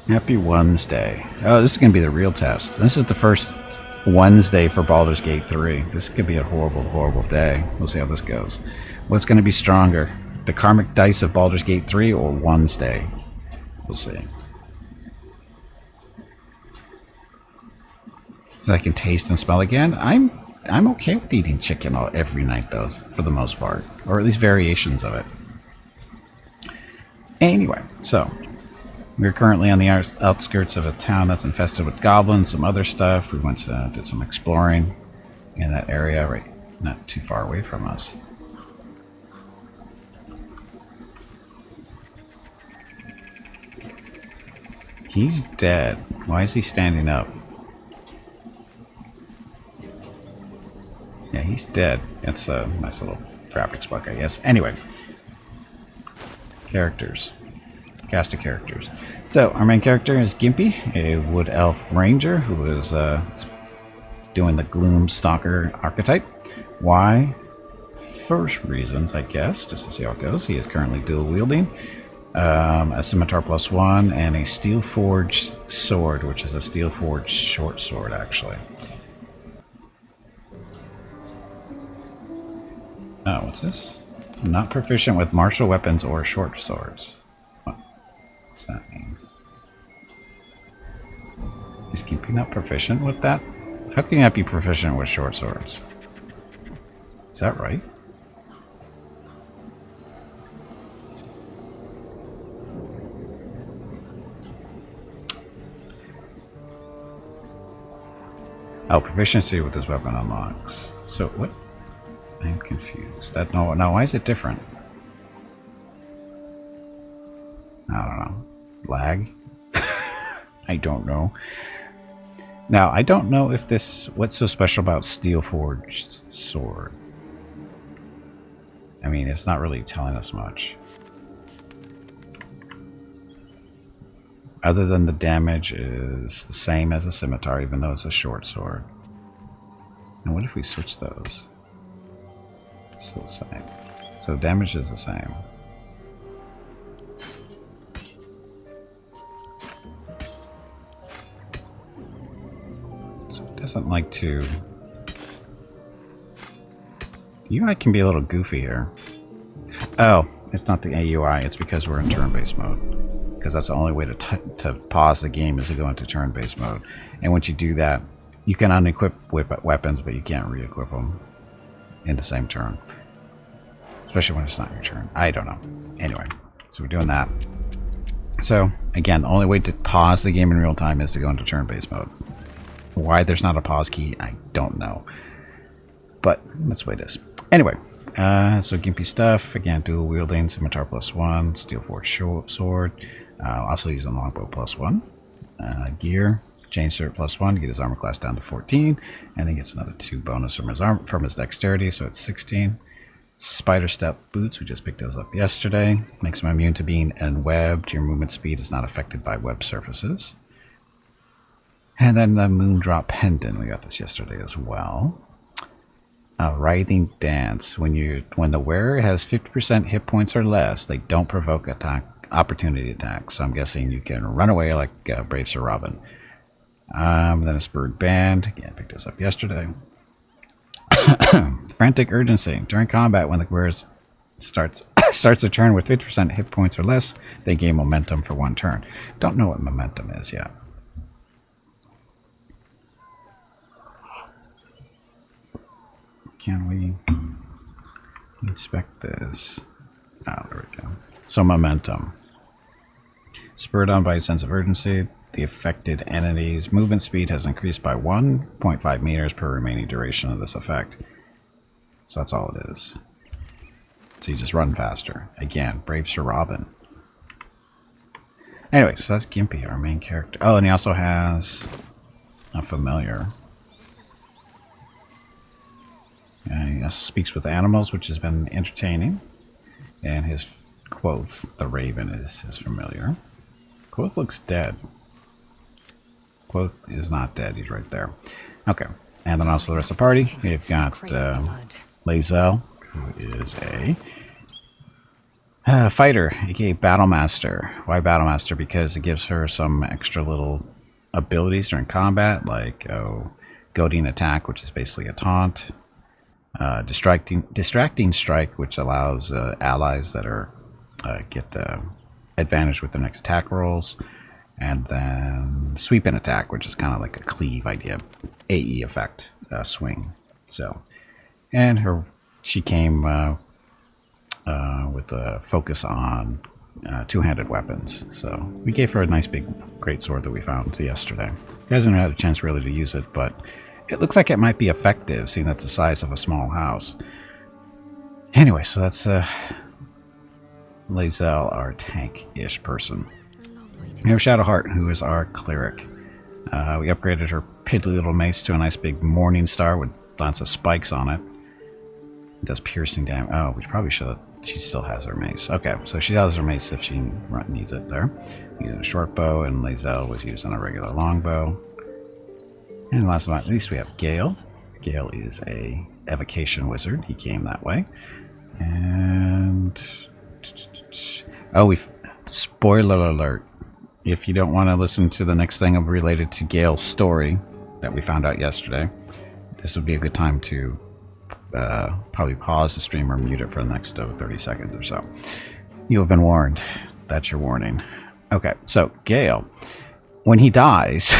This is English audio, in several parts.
Happy Wednesday. Oh, this is going to be the real test. This is the first Wednesday for Baldur's Gate 3. This could be a horrible, horrible day. We'll see how this goes. What's going to be stronger? The karmic dice of Baldur's Gate 3 or Wednesday? We'll see. So I can taste and smell again. I'm okay with eating chicken every night, though, for the most part. Or at least variations of it. Anyway, so we're currently on the outskirts of a town that's infested with goblins, some other stuff. We went to did some exploring in that area, right, not too far away from us. He's dead. Why is he standing up? Yeah, he's dead. It's a nice little graphics bug, I guess. Anyway, characters. Cast of characters. So, our main character is Gimpy, a wood elf ranger who is doing the Gloom Stalker archetype. Why? For reasons, I guess, just to see how it goes. He is currently dual wielding a scimitar +1 and a steel forged sword, which is a steel forged short sword, actually. Oh, what's this? Not proficient with martial weapons or short swords. What's that mean? Is Gimpy not proficient with that? How can you not be proficient with short swords? Is that right? Oh, proficiency with this weapon unlocks. So what? I'm confused. That no, why is it different? I don't know. Lag? I don't know. Now, I don't know if this... What's so special about steel forged sword? I mean, it's not really telling us much. Other than the damage is the same as a scimitar, even though it's a short sword. And what if we switch those? Still the same. So damage is the same. So it doesn't like to... The UI can be a little goofy here. Oh, it's not the AUI, it's because we're in turn-based mode. Because that's the only way to pause the game is to go into turn-based mode. And once you do that, you can unequip weapons, but you can't re-equip them in the same turn. Especially when it's not your turn. I don't know. Anyway, so we're doing that. So, again, the only way to pause the game in real time is to go into turn-based mode. Why there's not a pause key, I don't know. But that's the way it is. Anyway, so Gimpy stuff. Again, dual wielding, scimitar +1, steel forged sword. Also using longbow +1. Gear, chain shirt +1 to get his armor class down to 14. And he gets another 2 bonus from his dexterity, so it's 16. Spider step boots, we just picked those up yesterday. Makes him immune to being enwebbed. Your movement speed is not affected by web surfaces. And then the Moondrop pendant, we got this yesterday as well. Writhing dance. When the wearer has 50% hit points or less, they don't provoke opportunity attacks. So I'm guessing you can run away like Brave Sir Robin. Then a spurred band. Again, picked those up yesterday. Frantic urgency. During combat, when the wearer starts a turn with 50% hit points or less, they gain momentum for 1 turn. Don't know what momentum is yet. Can we inspect this? Oh, there we go. So momentum. Spurred on by a sense of urgency, the affected entity's movement speed has increased by 1.5 meters per remaining duration of this effect. So that's all it is. So you just run faster. Again, Brave Sir Robin. Anyway, so that's Gimpy, our main character. Oh, and he also has a familiar. He speaks with animals, which has been entertaining. And his Quoth, the raven, is familiar. Quoth looks dead. Quoth is not dead, he's right there. Okay, and then also the rest of the party. We've got Lae'zel, who is Fighter, aka Battlemaster. Why Battlemaster? Because it gives her some extra little abilities during combat, like goading attack, which is basically a taunt. Distracting strike, which allows allies that are get advantage with their next attack rolls, and then sweep and attack, which is kind of like a cleave idea, AE effect swing. So, and she came with a focus on two-handed weapons. So we gave her a nice big great sword that we found yesterday. She hasn't had a chance really to use it, but it looks like it might be effective, seeing that's the size of a small house. Anyway, so that's Lae'zel, our tank-ish person. We have Shadowheart, who is our cleric. We upgraded her piddly little mace to a nice big morning star with lots of spikes on it. It does piercing damage. Oh, we probably should have. She still has her mace. Okay, so she has her mace if she needs it there. Using a short bow, and Lae'zel was using a regular longbow. And last but not least, we have Gale. Gale is a evocation wizard. He came that way. And oh, spoiler alert. If you don't want to listen to the next thing related to Gale's story that we found out yesterday, this would be a good time to probably pause the stream or mute it for the next 30 seconds or so. You have been warned. That's your warning. Okay, so Gale, when he dies,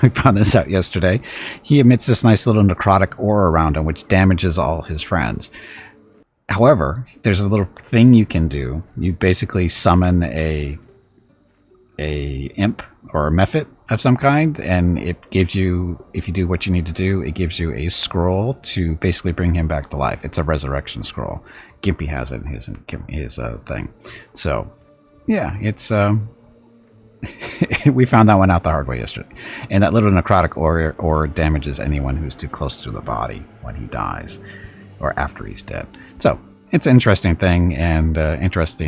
we found this out yesterday, he emits this nice little necrotic aura around him, which damages all his friends. However, there's a little thing you can do. You basically summon a imp or a mephit of some kind, and it gives you, if you do what you need to do, it gives you a scroll to basically bring him back to life. It's a resurrection scroll. Gimpy has it in his thing. So, yeah, it's we found that one out the hard way yesterday. And that little necrotic aura damages anyone who's too close to the body when he dies or after he's dead. So it's an interesting thing, and I'm interested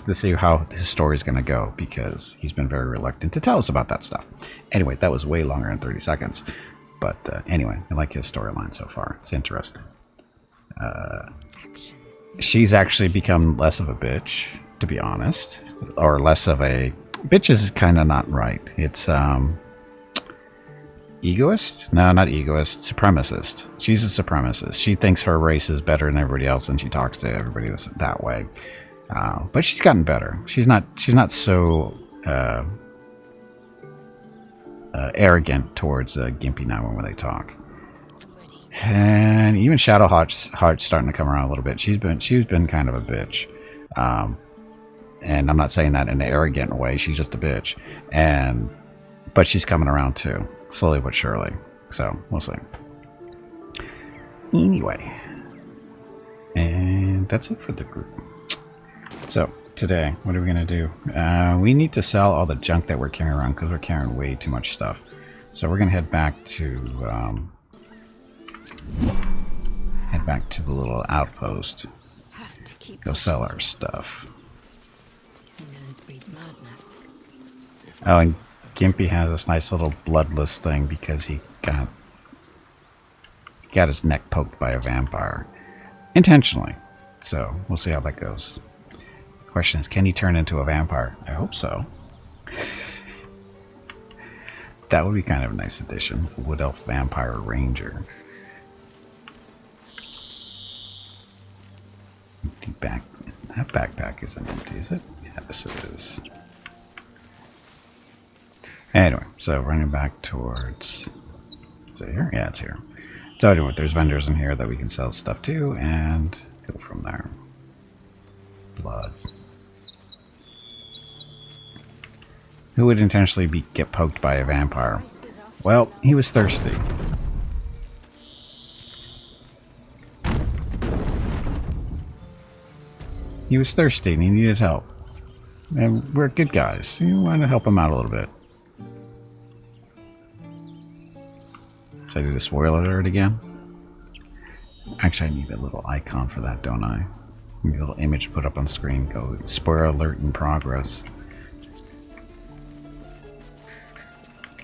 to see how his story is going to go, because he's been very reluctant to tell us about that stuff. Anyway, that was way longer than 30 seconds. But anyway, I like his storyline so far. It's interesting. She's actually become less of a bitch, to be honest. Or less of a... Bitch is kind of not right. It's egoist? No, not egoist. Supremacist. She's a supremacist. She thinks her race is better than everybody else, and she talks to everybody that way. But she's gotten better. She's not so arrogant towards Gimpy now when they talk. And even Shadowheart's starting to come around a little bit. She's been kind of a bitch. And I'm not saying that in an arrogant way. She's just a bitch. But she's coming around too. Slowly but surely. So, we'll see. Anyway. And that's it for the group. So, today, what are we going to do? We need to sell all the junk that we're carrying around, because we're carrying way too much stuff. So, we're going to head back to the little outpost. Go sell our stuff. Oh, and Gimpy has this nice little bloodless thing because he got his neck poked by a vampire. Intentionally. So, we'll see how that goes. The question is, can he turn into a vampire? I hope so. That would be kind of a nice addition. Wood Elf Vampire Ranger. Empty back. That backpack isn't empty, is it? Yes, it is. Anyway, so running back towards... Is it here? Yeah, it's here. So anyway, there's vendors in here that we can sell stuff to, and go from there. Blood. Who would intentionally get poked by a vampire? Well, he was thirsty. He was thirsty and he needed help. And we're good guys. You want to help him out a little bit. Should I do the spoiler alert again? Actually, I need a little icon for that, don't I? Need a little image to put up on screen. Go spoiler alert in progress.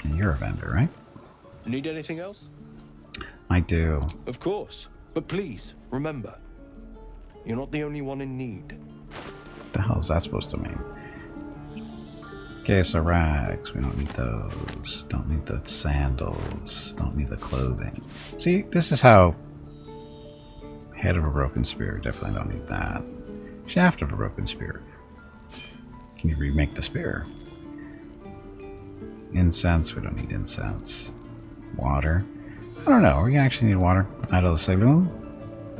And you're a vendor, right? Need anything else? I do. Of course. But please, remember, you're not the only one in need. What the hell is that supposed to mean? Okay, so rags. We don't need those. Don't need the sandals. Don't need the clothing. See, this is how... Head of a broken spear. Definitely don't need that. Shaft of a broken spear. Can you remake the spear? Incense. We don't need incense. Water. I don't know. Are we gonna actually need water? Idol of the Saloon?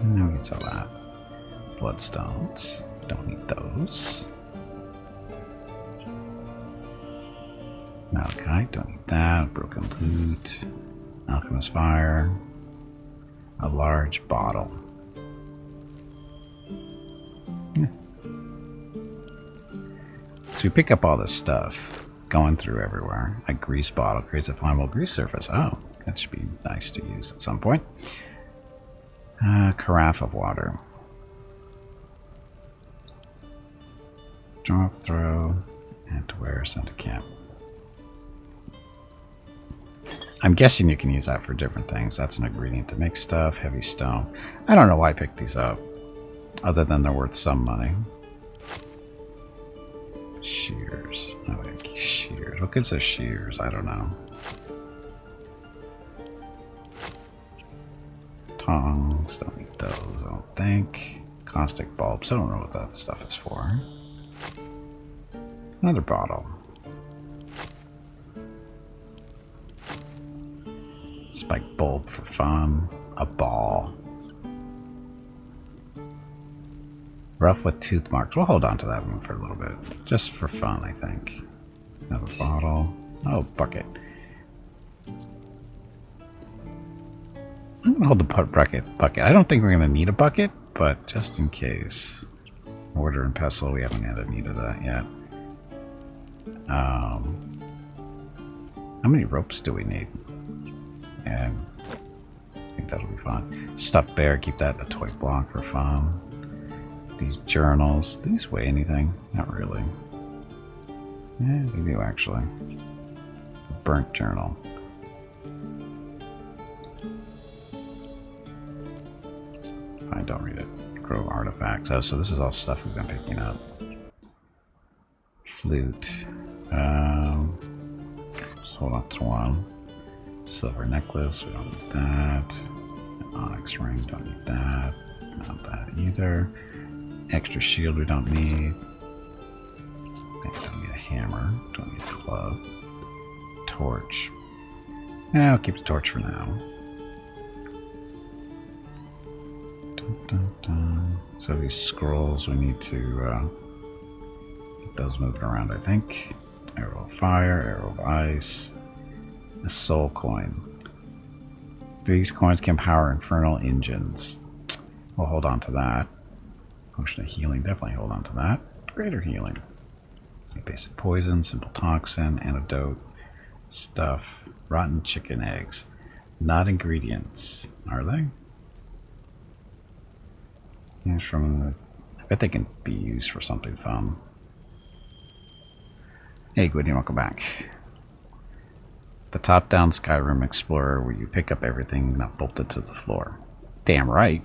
No, we can sell that. Bloodstones. Don't need those. Malachite. Don't need that. Broken loot. Alchemist fire. A large bottle. Yeah. So we pick up all this stuff. Going through everywhere. A grease bottle creates a flammable grease surface. Oh, that should be nice to use at some point. Carafe of water. Drop, throw, and to wear, send to camp. I'm guessing you can use that for different things. That's an ingredient to make stuff. Heavy stone. I don't know why I picked these up, other than they're worth some money. Shears. Oh, wait, shears. What good's are shears? I don't know. Tongs. Don't need those, I don't think. Caustic bulbs. I don't know what that stuff is for. Another bottle. Spike bulb for fun. A ball. Rough with tooth marks. We'll hold on to that one for a little bit. Just for fun, I think. Another bottle. Oh, bucket. I'm going to hold the bucket. I don't think we're going to need a bucket, but just in case. Mortar and pestle. We haven't had a need of that yet. How many ropes do we need? And I think that'll be fun. Stuffed bear. Keep that in a toy block for fun. These journals. Do these weigh anything? Not really. Yeah, they do actually. A burnt journal. I don't read it. Grove artifacts. Oh, so this is all stuff we've been picking up. Flute. Just hold on to one. Silver necklace. We don't need that. An onyx ring. Don't need that. Not that either. Extra shield we don't need. Don't need a hammer. Don't need a club. Torch. Yeah, I'll keep the torch for now. Dun, dun, dun. So these scrolls, we need to get those moving around, I think. Arrow of fire, arrow of ice. A soul coin. These coins can power infernal engines. We'll hold on to that. Potion of healing, definitely hold on to that. Greater healing. Basic poison, simple toxin, antidote, stuff, rotten chicken eggs. Not ingredients, are they? Yeah, I bet they can be used for something fun. Hey, Gwydny, welcome back. The top-down Skyrim Explorer where you pick up everything not bolted to the floor. Damn right.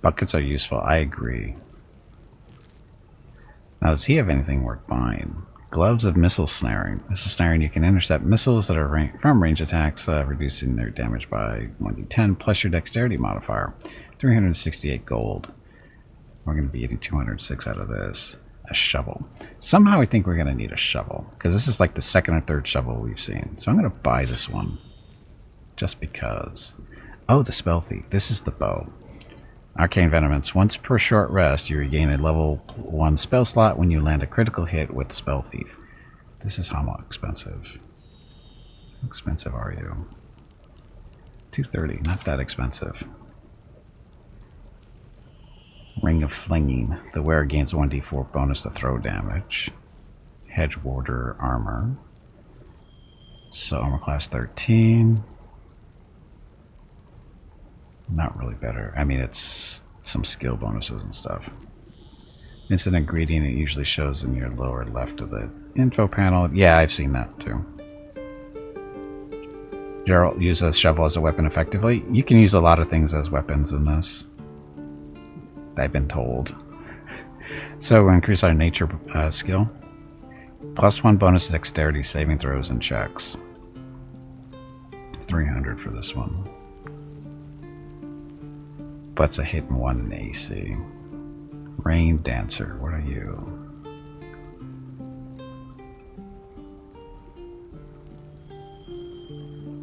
Buckets are useful, I agree. Now, does he have anything worth buying? Gloves of missile snaring. Missile snaring, you can intercept missiles that are from range attacks, reducing their damage by 1d10, plus your dexterity modifier. 368 gold. We're going to be getting 206 out of this. A shovel. Somehow I think we're going to need a shovel, because this is like the second or third shovel we've seen. So I'm going to buy this one. Just because. Oh, the spell thief. This is the bow. Arcane Venomance. Once per short rest, you regain a level 1 spell slot when you land a critical hit with Spell Thief. This is how expensive. How expensive are you? 230. Not that expensive. Ring of Flinging. The wearer gains 1d4 bonus to throw damage. Hedge Warder armor. So armor class 13. Not really better. I mean, it's some skill bonuses and stuff. It's an ingredient. It usually shows in your lower left of the info panel. Yeah, I've seen that too. Gerald, use a shovel as a weapon effectively. You can use a lot of things as weapons in this. I've been told. So we increase our nature skill. +1 bonus dexterity saving throws and checks. 300 for this one. But it's a hit and 1 in AC. Rain Dancer, what are you?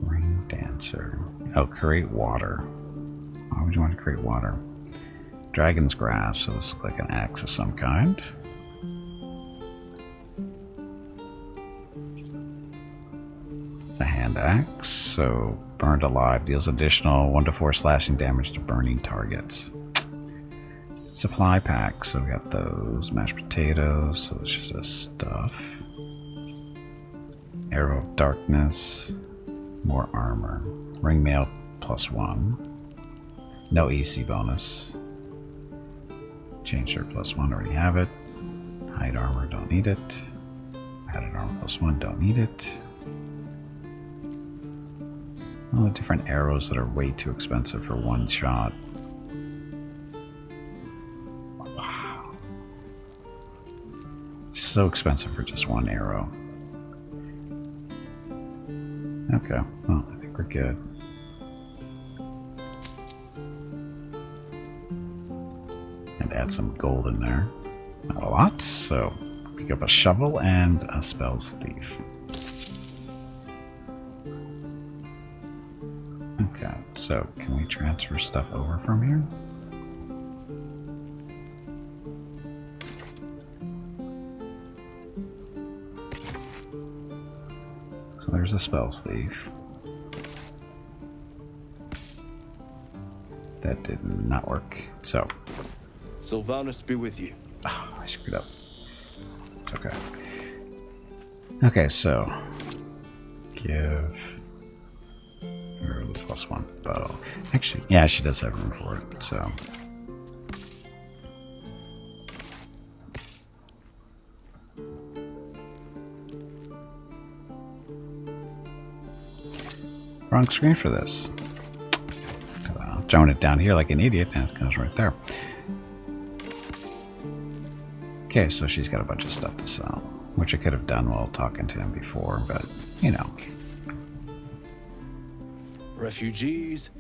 Rain Dancer. Oh, create water. Why would you want to create water? Dragon's Grasp, so this looks like an axe of some kind. It's a hand axe, so burned alive deals additional 1 to 4 slashing damage to burning targets. Supply pack, so we got those. Mashed potatoes, so it's just this stuff. Arrow of Darkness, more armor. Ring mail +1. No EC bonus. Chain shirt +1, already have it. Hide armor, don't need it. Padded armor +1, don't need it. All the different arrows that are way too expensive for one shot. Wow. So expensive for just one arrow. Okay, well, I think we're good. And add some gold in there. Not a lot, so pick up a shovel and a spells thief. Okay, so can we transfer stuff over from here? So there's a spells thief. That did not work. So Sylvanus be with you. oh, I screwed up. It's okay. Okay, so give her the +1 bow. Actually, yeah, she does have room for it, so. Wrong screen for this. I'll drone it down here like an idiot, and it goes right there. Okay, so she's got a bunch of stuff to sell, which I could have done while talking to him before, but, you know. Refugees,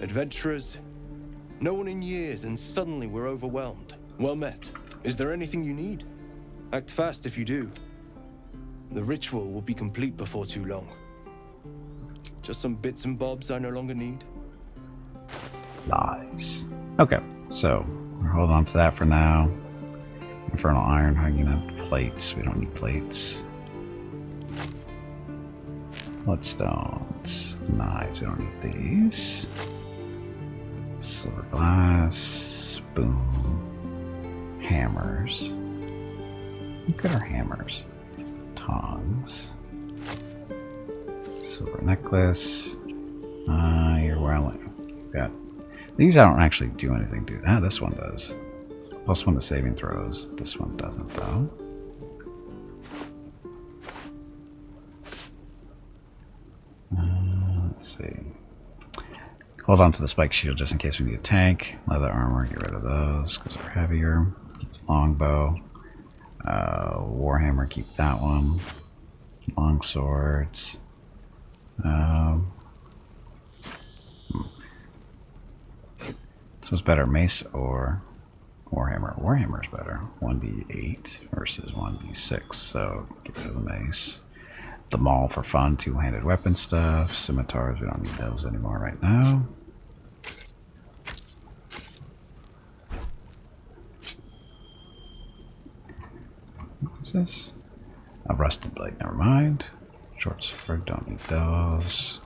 adventurers, no one in years, and suddenly we're overwhelmed. Well met. Is there anything you need? Act fast if you do. The ritual will be complete before too long. Just some bits and bobs I no longer need. Lies. Okay, so we're holding on to that for now. Infernal Iron, Huguenot, plates. We don't need plates. Bloodstones, knives. We don't need these. Silver glass, spoon, hammers. Look at our hammers. Tongs. Silver necklace. You're well. Got these. I don't actually do anything to. Ah, this one does. +1 to saving throws. This one doesn't though. Let's see. Hold on to the spike shield just in case we need a tank. Leather armor, get rid of those because they're heavier. Longbow. Warhammer, keep that one. Long swords. So it's better, mace or Warhammer? Warhammer's better. 1d8 versus 1d6, so get rid of the mace. The maul for fun, two-handed weapon stuff. Scimitars, we don't need those anymore right now. What's this? A rusted blade, never mind. Short sword, don't need those.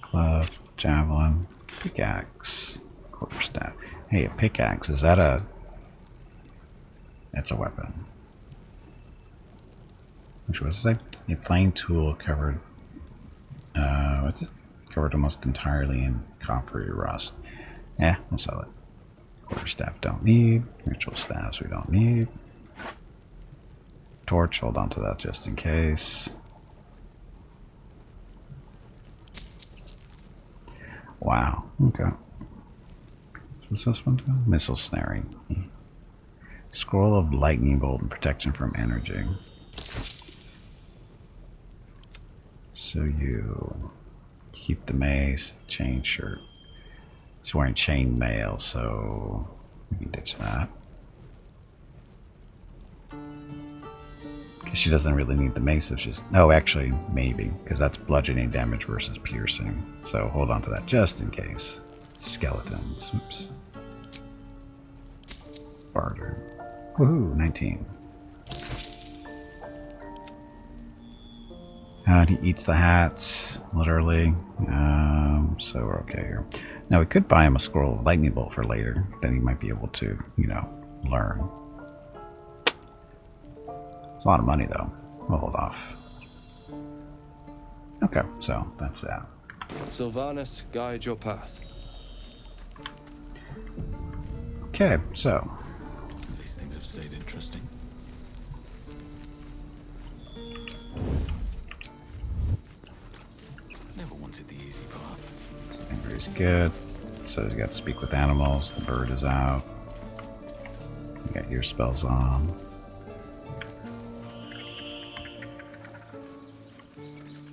Club, javelin, pickaxe, quarterstaff. Hey, a pickaxe, is that a... That's a weapon. Which was it? A plain tool covered... what's it? Covered almost entirely in coppery rust. Yeah, we'll sell it. Quarterstaff don't need. Ritual staffs we don't need. Torch, hold on to that just in case. Wow, okay. So What's this one do? Missile snaring. Scroll of lightning bolt and protection from energy. So you keep the mace, chain shirt. She's wearing chain mail, so we can ditch that. She doesn't really need the mace if she's... No, actually, maybe, because that's bludgeoning damage versus piercing. So hold on to that just in case. Skeletons. Oops. Baldur. Woohoo, 19. And he eats the hats, literally. So we're okay here. Now we could buy him a scroll of lightning bolt for later. Then he might be able to, you know, learn. It's a lot of money, though. We'll hold off. Okay, so that's that. Sylvanus, guide your path. Okay, so These things have stayed interesting. Never wanted the easy path. Injury's good. So you got to speak with animals. The bird is out. You got your spells on.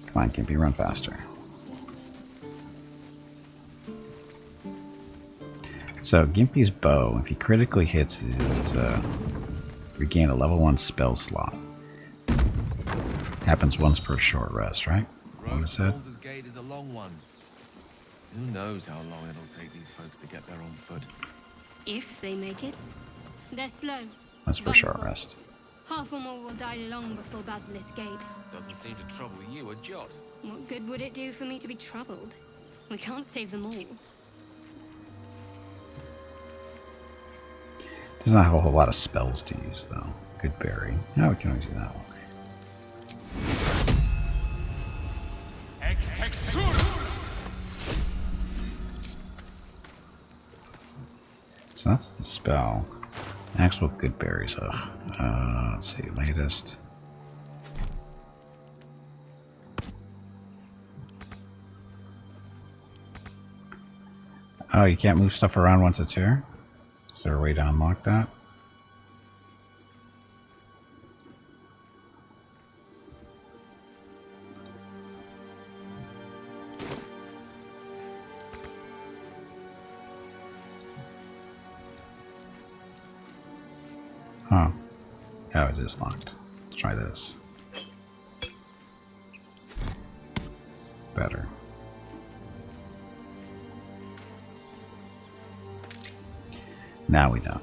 Come on, Gimpy, run faster. So Gimpy's bow, if he critically hits, is regain a level 1 spell slot. Happens once per short rest, right? What was that? Baldur's Gate is a long one. Who knows how long it'll take these folks to get there on foot. If they make it. They're slow. Once per short vulnerable. rest. Half or more will die long before Basilisk Gate. Doesn't seem to trouble you a jot. What good would it do for me to be troubled? We can't save them all. Does not have a whole lot of spells to use, though. Good berry. Now we can always do that one. So that's the spell. Actual good berries. Let's see, latest. Oh, you can't move stuff around once it's here? Is there a way to unlock that? Huh. Oh, it is locked. Let's try this. Better. Now we know.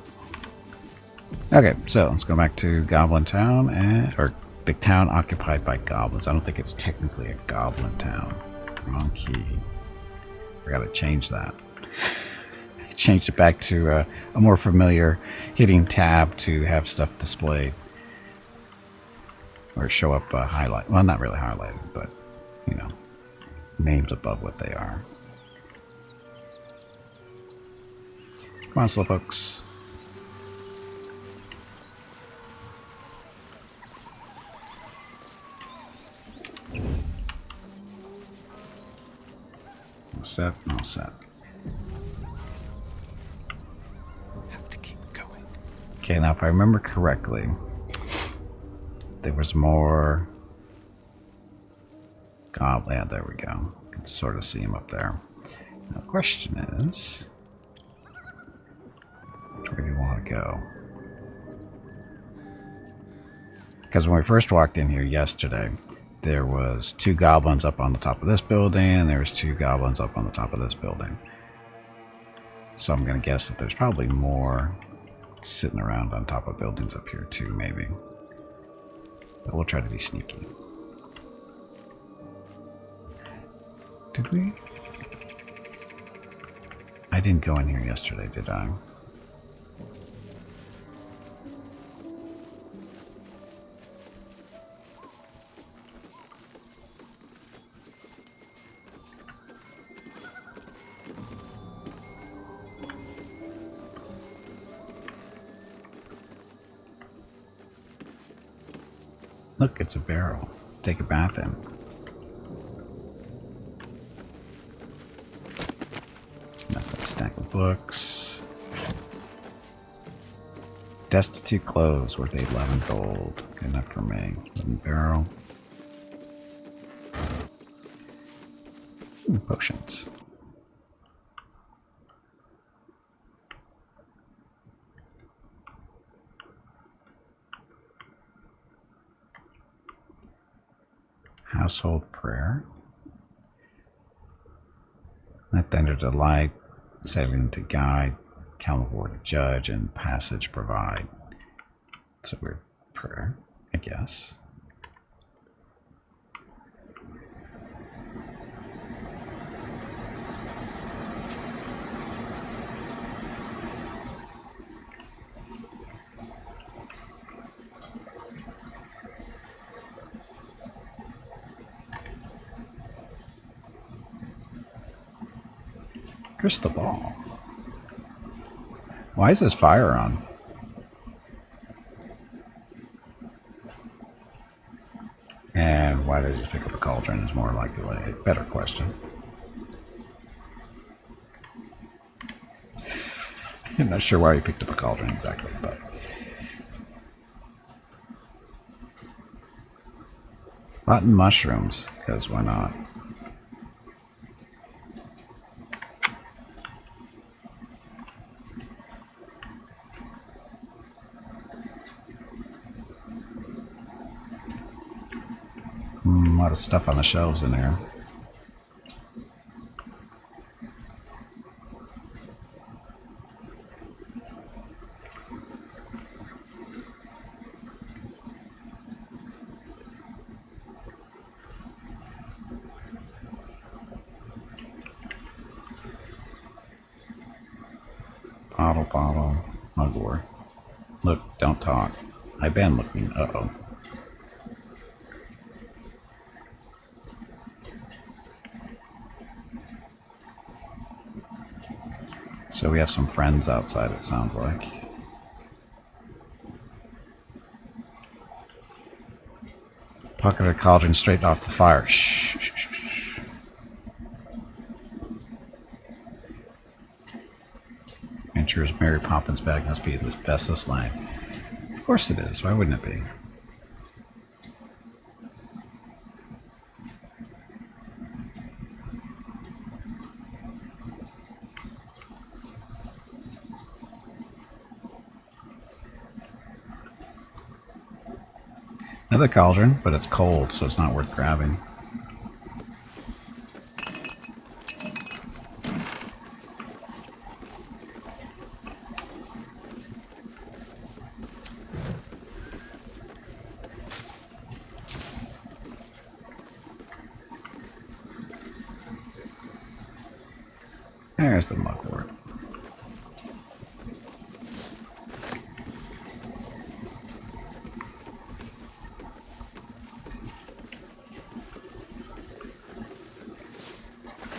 Okay, so let's go back to Goblin Town, or the town occupied by goblins. I don't think it's technically a goblin town. Wrong key. I gotta change that. Change it back to a more familiar hitting tab to have stuff displayed. Or show up highlight. Well, not really highlighted, but, you know, names above what they are. Come on, slowpokes. All set, all set. Have to keep going. Okay, now if I remember correctly, there was more goblin. Yeah, there we go. You can sort of see him up there. Now the question is, where do you want to go? Because when we first walked in here yesterday, there was 2 goblins up on the top of this building, and there was 2 goblins up on the top of this building. So I'm going to guess that there's probably more sitting around on top of buildings up here too, maybe. But we'll try to be sneaky. Did we? I didn't go in here yesterday, did I? Look, it's a barrel. Take a bath in. Nothing. Stack of books. Destitute clothes worth 11 gold. Good enough for me. Wooden barrel. Potions. Household prayer. Let the enter delight, sailing to guide, Calivore to judge, and passage provide. It's a weird prayer, I guess. Crystal ball. Why is this fire on? And why did I just pick up a cauldron is more likely a better question. I'm not sure why you picked up a cauldron exactly, but... Rotten mushrooms, because why not? A lot of stuff on the shelves in there. Bottle, mugwort. Look, don't talk. I ban looking. Uh-oh. So we have some friends outside, it sounds like. Pocket a cauldron straight off the fire. Shh, shh, shh, shh. Venture's Mary Poppins bag must be the best this line. Of course it is. Why wouldn't it be? Another cauldron, but it's cold, so it's not worth grabbing. There's the mugwort.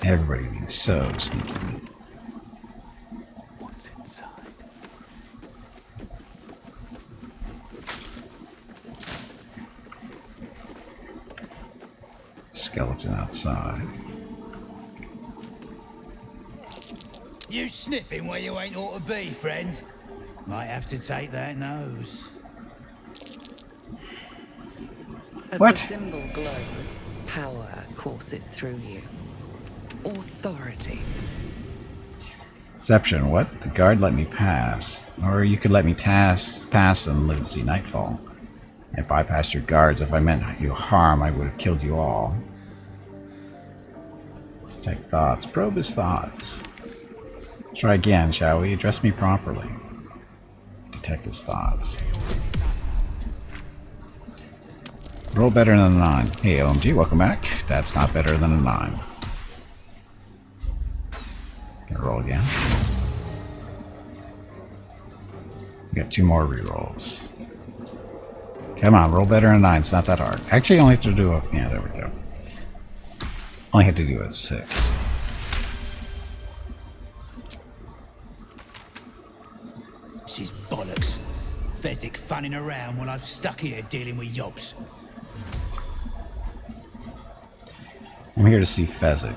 Everybody being so sneaky. What's inside? Skeleton outside. You sniffing where you ain't ought to be, friend? Might have to take that nose. As What? the symbol glows, power courses through you. Authority. Deception, what? The guard let me pass. Or you could let me pass and live to see nightfall. If I passed your guards, if I meant you harm, I would have killed you all. Detect thoughts. Probe his thoughts. Try again, shall we? Address me properly. Detect his thoughts. Roll better than a 9. Hey, OMG, welcome back. That's not better than a 9. Gonna roll again. We got 2 more rerolls. Come on, roll better than a 9. It's not that hard. Actually, only have to do a... Yeah, there we go. Only have to do a 6. This is bollocks. Fezzik fanning around while I'm stuck here dealing with yobs. I'm here to see Fezzik.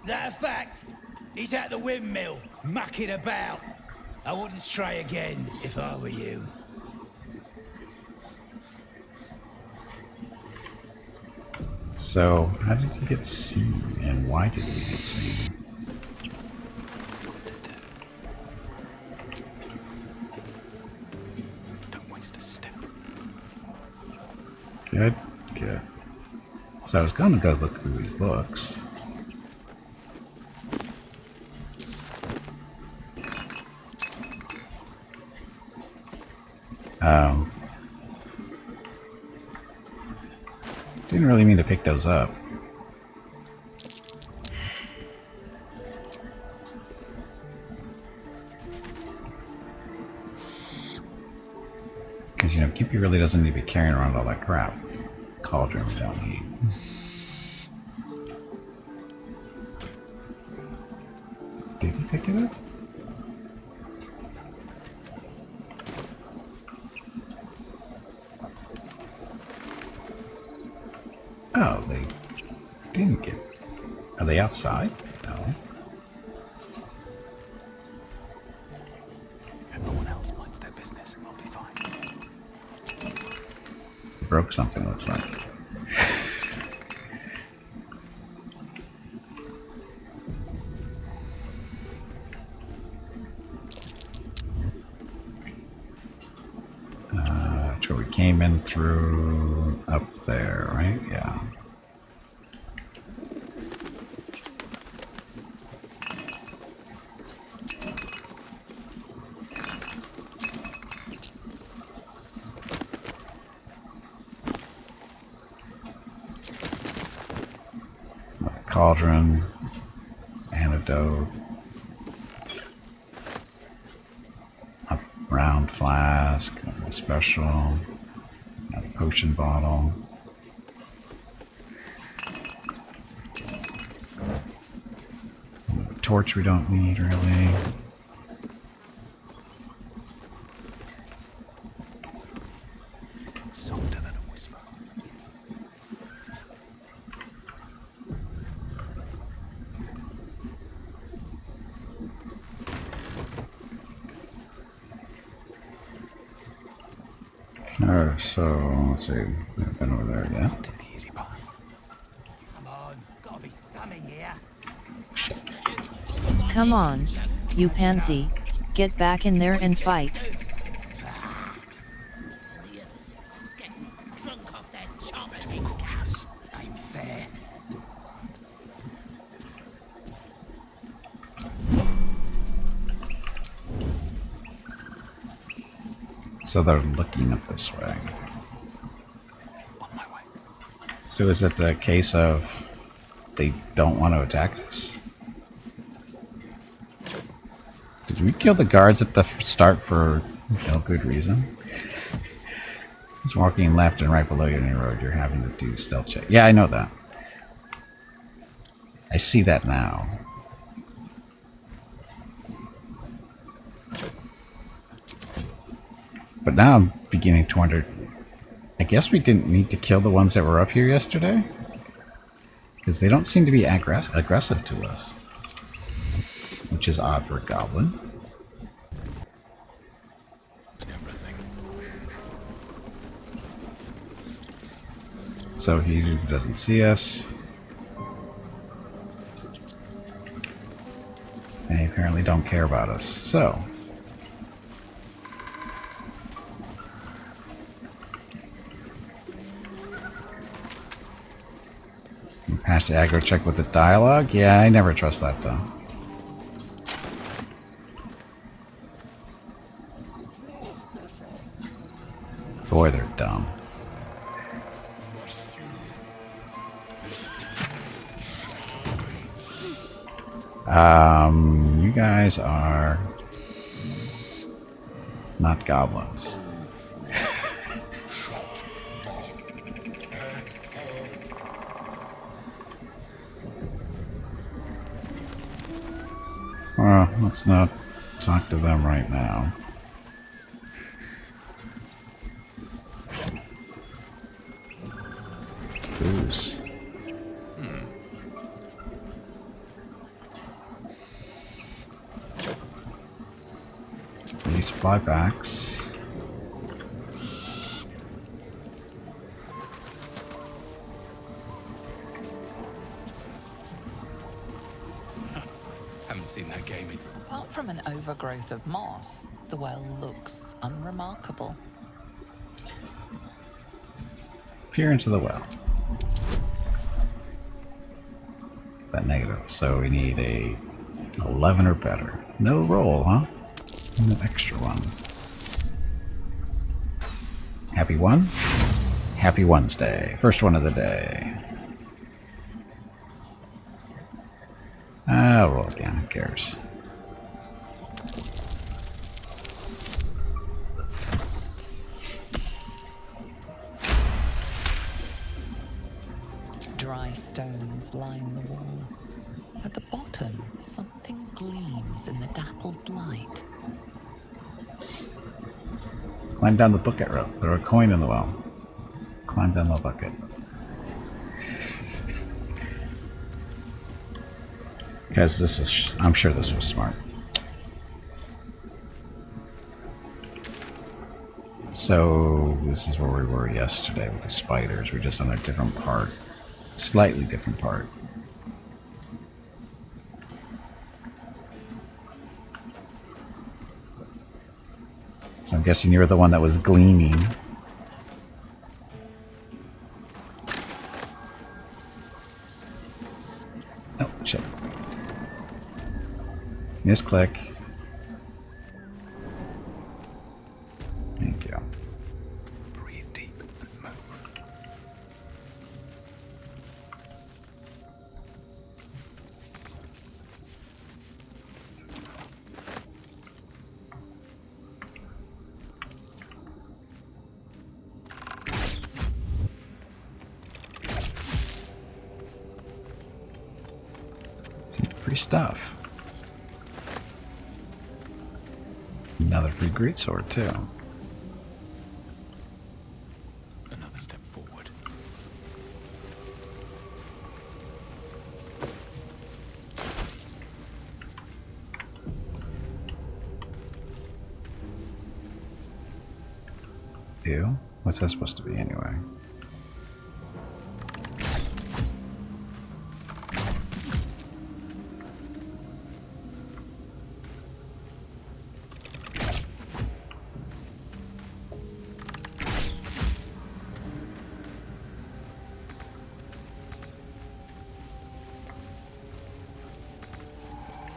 That a fact? He's at the windmill, mucking about. I wouldn't stray again if I were you. So, how did you get seen, and why did we get seen? What to do? Don't waste a step. Good, good. So I was gonna go look through these books. Didn't really mean to pick those up. Because, you know, Kippy really doesn't need to be carrying around all that crap. Cauldron we don't need. Did he pick it up? Oh, they didn't get... Are they outside? No. If everyone else minds their business, I'll be fine. Broke something, looks like. Sure, we came in through up there, right? Yeah. Cauldron, antidote, a round flask, a special, a potion bottle. A torch we don't need really. Softer than a whisper. Alright, so let's see. I've been over there yet. To the easy path. Come on, gotta be something here. Come on, you pansy. Get back in there and fight. Cautious. Ain't fair. So they're looking up this way. On my way. So is it the case of they don't want to attack us? Did we kill the guards at the start for no good reason? Just walking left and right below you on the road, you're having to do stealth check. Yeah, I know that. I see that now. But now I'm beginning to wonder, I guess we didn't need to kill the ones that were up here yesterday? Because they don't seem to be aggressive to us. Which is odd for a goblin. Everything. So he doesn't see us. And they apparently don't care about us. So... Pass the aggro check with the dialogue? Yeah, I never trust that though. Boy, they're dumb. You guys are not goblins. Well, let's not talk to them right now. Booze. 5 axe. Haven't seen that game in. Apart from an overgrowth of moss, the well looks unremarkable. Peer into the well. That negative. So we need a 11 or better. No roll, huh? And an extra one. Happy one? Happy Wednesday. First one of the day. I'll roll again. Who cares? Dry stones line the wall. At the bottom, something gleams in the dappled light. Climb down the bucket rope. Throw a coin in the well. Climb down the bucket. Because this is, I'm sure this was smart. So, this is where we were yesterday with the spiders. We're just on a different part. Slightly different part. So I'm guessing you're the one that was gleaming. Oh, shit. Misclick. Thank you. Breathe deep and move. See, free stuff. Another free greatsword too. Another step forward. Ew. What's that supposed to be anyway?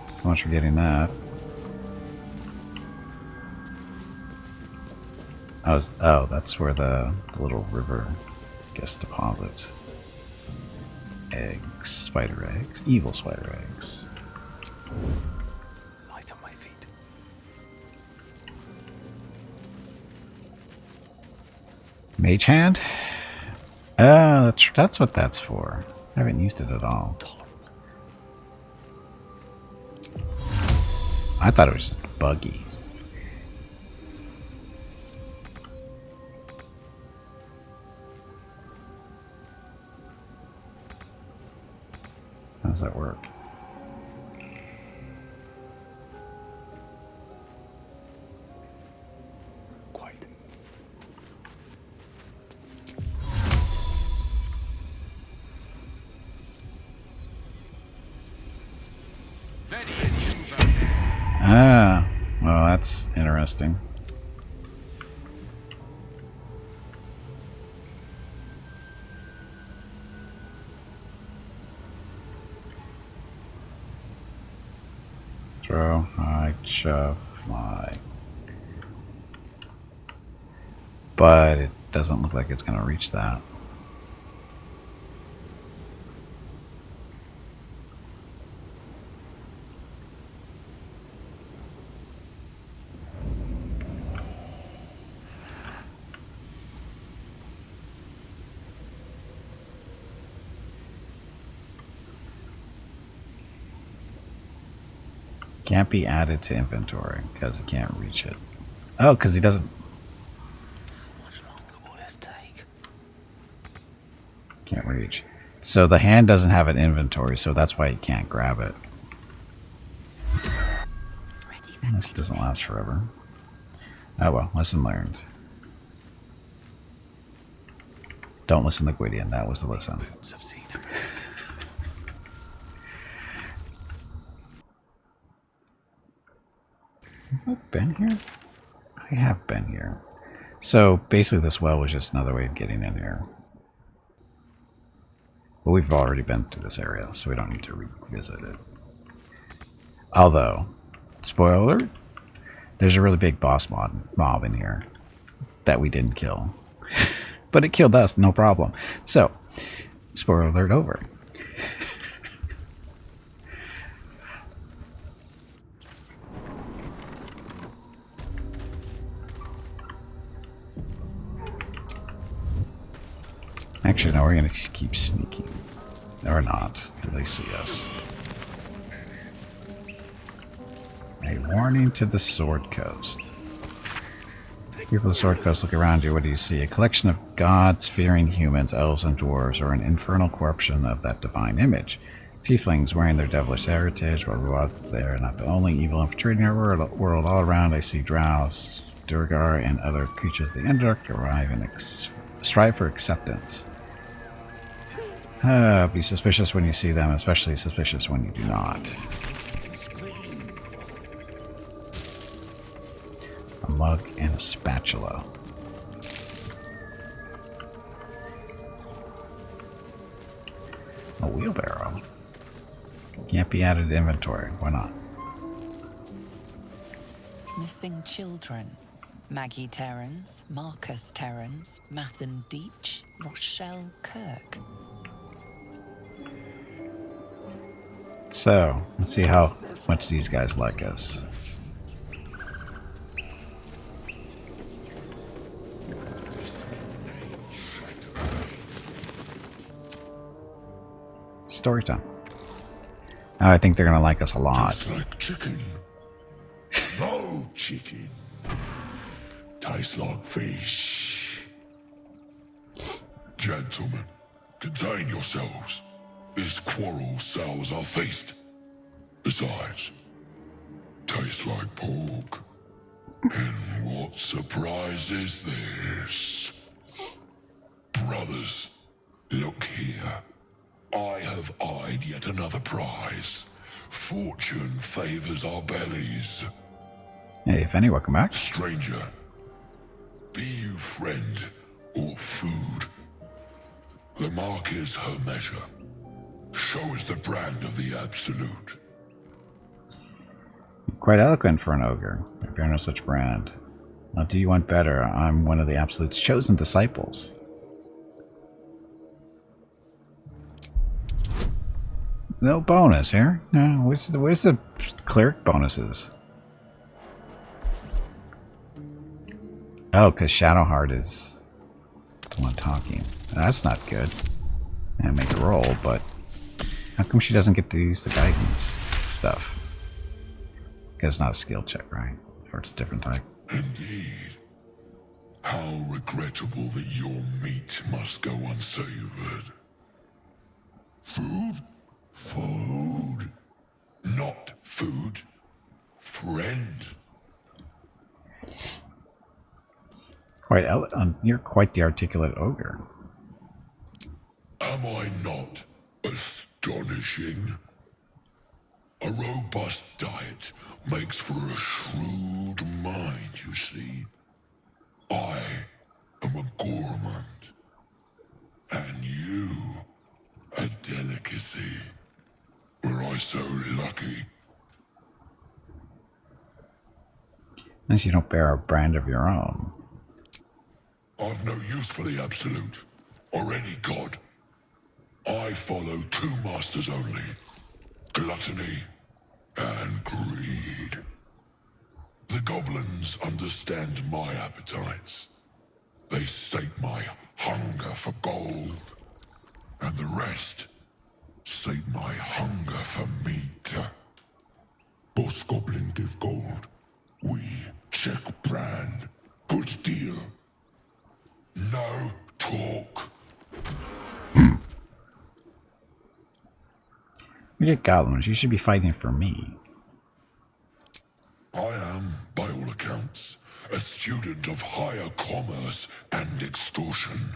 So much for getting that. Oh, that's where the little river, I guess, deposits eggs, spider eggs, evil spider eggs. Light on my feet. Mage hand? That's what that's for. I haven't used it at all. I thought it was just buggy. How does that work? Quite. Ah, well, that's interesting. Throw, hide, shove, fly. But it doesn't look like it's going to reach that. Can't be added to inventory because he can't reach it. Oh, because he doesn't. How much longer will this take? Can't reach. So the hand doesn't have an inventory, so that's why he can't grab it. This doesn't last forever. Oh well, lesson learned. Don't listen to Gwydion, that was the lesson. Boots have seen everything. Have I been here? I have been here. So basically this well was just another way of getting in here. But we've already been to this area, so we don't need to revisit it. Although, spoiler alert, there's a really big boss mob in here that we didn't kill. But it killed us, no problem. So, spoiler alert over. Actually, no, we're going to keep sneaking. Or not, if they see us. A warning to the Sword Coast. People of the Sword Coast, look around you. What do you see? A collection of gods-fearing humans, elves, and dwarves, or an infernal corruption of that divine image. Tieflings wearing their devilish heritage, while out there, not the only evil infiltrating our world. All around, I see drows, Durgar, and other creatures of the Underdark arrive and strive for acceptance. Be suspicious when you see them, especially suspicious when you do not. A mug and a spatula. A wheelbarrow. Can't be added to inventory. Why not? Missing children. Maggie Terrans, Marcus Terrans, Mathan Deach, Rochelle Kirk. So, let's see how much these guys like us. Story time. Oh, I think they're gonna like us a lot. Tastes like chicken. No chicken. Tastes like fish. Gentlemen, contain yourselves. This quarrel sours our feast. Besides, tastes like pork. And what surprise is this? Brothers, look here. I have eyed yet another prize. Fortune favors our bellies. Hey, if any, welcome back. Stranger, be you friend or food. The mark is her measure. Show us the brand of the absolute. Quite eloquent for an ogre. I bear no such brand. Now, do you want better? I'm one of the absolute's chosen disciples. No bonus here. No, where's the cleric bonuses? Oh, because Shadowheart is the one talking. That's not good. I make a roll, but how come she doesn't get to use the guidance stuff? Because it's not a skill check, right? Or it's a different type. Indeed. How regrettable that your meat must go unsavored. Food? Food. Not food. Friend. You're quite the articulate ogre. Am I not astonishing? A robust diet makes for a shrewd mind, you see. I am a gourmand. And you, a delicacy. Were I so lucky? Unless you don't bear a brand of your own. I've no use for the absolute, or any god. I follow two masters only. Gluttony and greed. The goblins understand my appetites. They sate my hunger for gold. And the rest sate my hunger for meat. Boss goblin give gold. We check brand. Good deal. No talk. We get goblins. You should be fighting for me. I am, by all accounts, a student of higher commerce and extortion.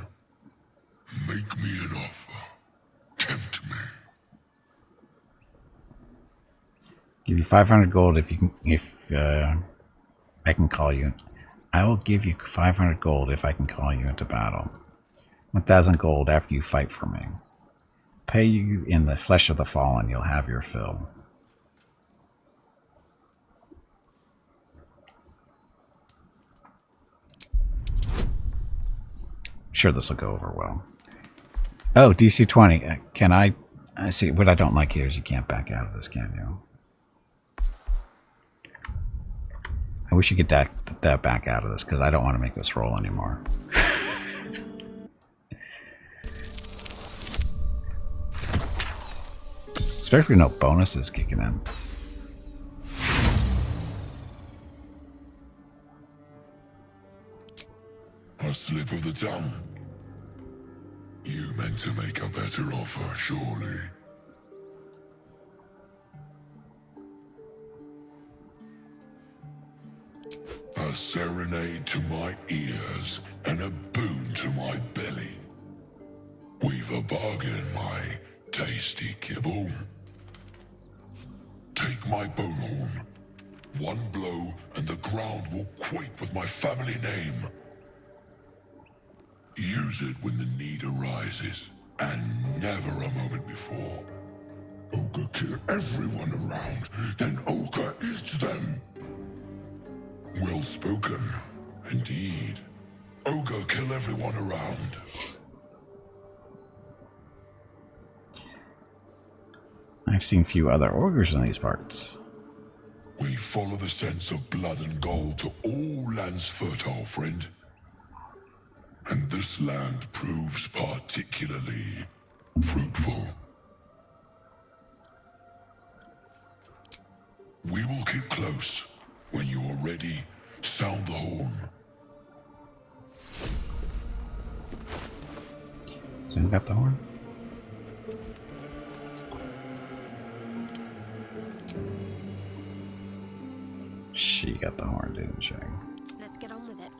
Make me an offer. Tempt me. Give you 500 gold if I can call you. I will give you 500 gold if I can call you into battle. 1,000 gold after you fight for me. Pay you in the flesh of the fallen, you'll have your fill. Sure, this will go over well. Oh, DC 20. Can I see, what I don't like here is you can't back out of this, can you? I wish you could that back out of this, because I don't want to make this roll anymore. Especially no bonuses kicking in. A slip of the tongue. You meant to make a better offer, surely. A serenade to my ears and a boon to my belly. We've a bargain, my tasty kibble. Take my bone horn. One blow and the ground will quake with my family name. Use it when the need arises, and never a moment before. Ogre kill everyone around, then Ogre eats them. Well spoken, indeed. Ogre kill everyone around. I've seen few other ogres in these parts. We follow the sense of blood and gold to all lands fertile, friend. And this land proves particularly fruitful. We will keep close. When you are ready, sound the horn. So you got the horn? She got the horn, didn't she? Let's get on with it.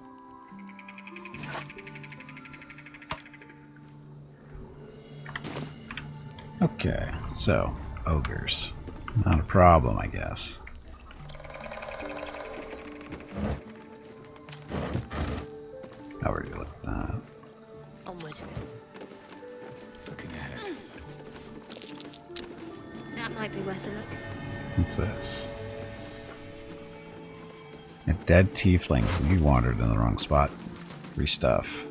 Okay, so ogres. Not a problem, I guess. How are you looking? Onward. Looking ahead. That might be worth a look. What's this? A dead tiefling. You wandered in the wrong spot. Free stuff.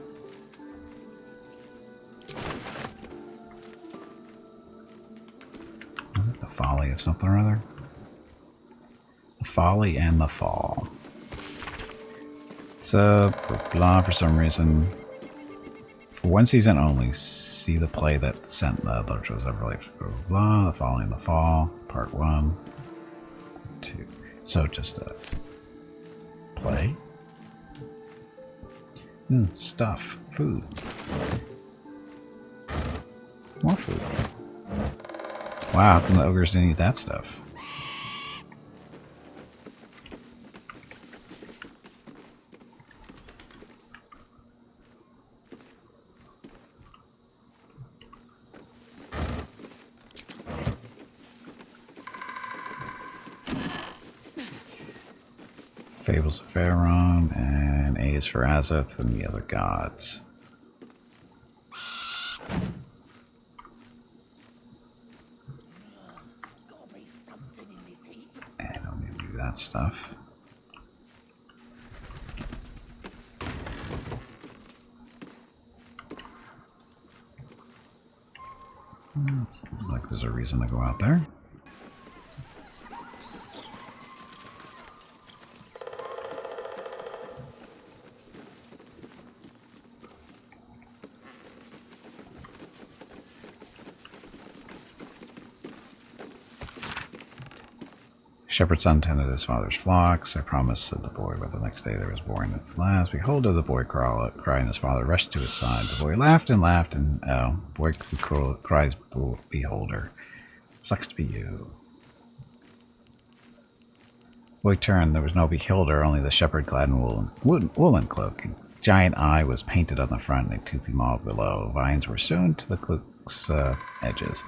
The folly of something or other. The folly and the fall. So, blah, for some reason. For one season only, see the play that sent the Lurchos of Relief. Blah, the folly and the fall. Part 1. 2. So, just a play. Stuff. Food. More food. Wow, how come the ogres didn't eat that stuff? Fables of Pharaon, and A is for Azoth and the other gods. I don't need to do that stuff. Like there's a reason to go out there. Shepherd's son tended his father's flocks. I promised, said the boy, but the next day there was born at last. Behold, the boy crying, his father rushed to his side. The boy laughed, and boy who cries, beholder. Sucks to be you. Boy turned. There was no beholder, only the shepherd-clad in woolen cloak. A giant eye was painted on the front and a toothy maw below. Vines were sewn to the cloak's edges.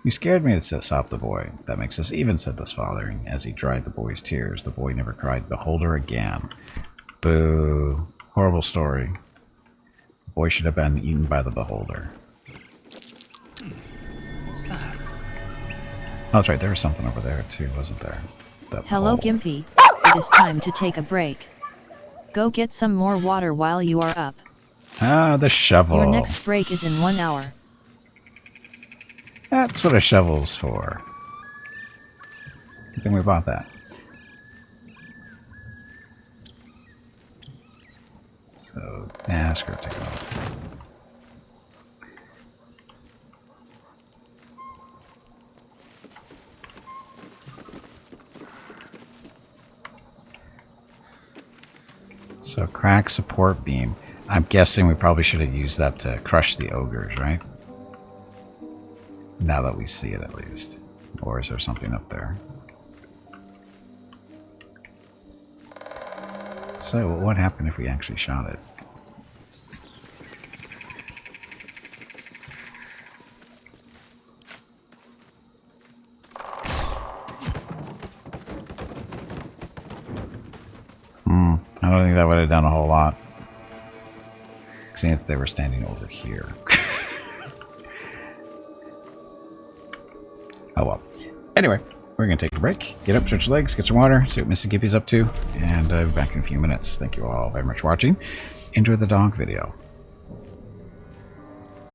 You scared me, sobbed the boy. That makes us even, said his father, as he dried the boy's tears. The boy never cried beholder again. Boo. Horrible story. The boy should have been eaten by the beholder. What's that? Oh, that's right. There was something over there, too, wasn't there? Hello, Gimpy. It is time to take a break. Go get some more water while you are up. Ah, the shovel. Your next break is in 1 hour. That's what a shovel's for. Good thing we bought that. So, yeah, screw it, take it off. So, crack support beam. I'm guessing we probably should have used that to crush the ogres, right? Now that we see it, at least. Or is there something up there? So, what happened if we actually shot it? I don't think that would have done a whole lot. Seeing if they were standing over here. Oh well. Anyway, we're going to take a break, get up, stretch your legs, get some water, see what Mrs. Gippy's up to, and I'll be back in a few minutes. Thank you all very much for watching. Enjoy the dog video.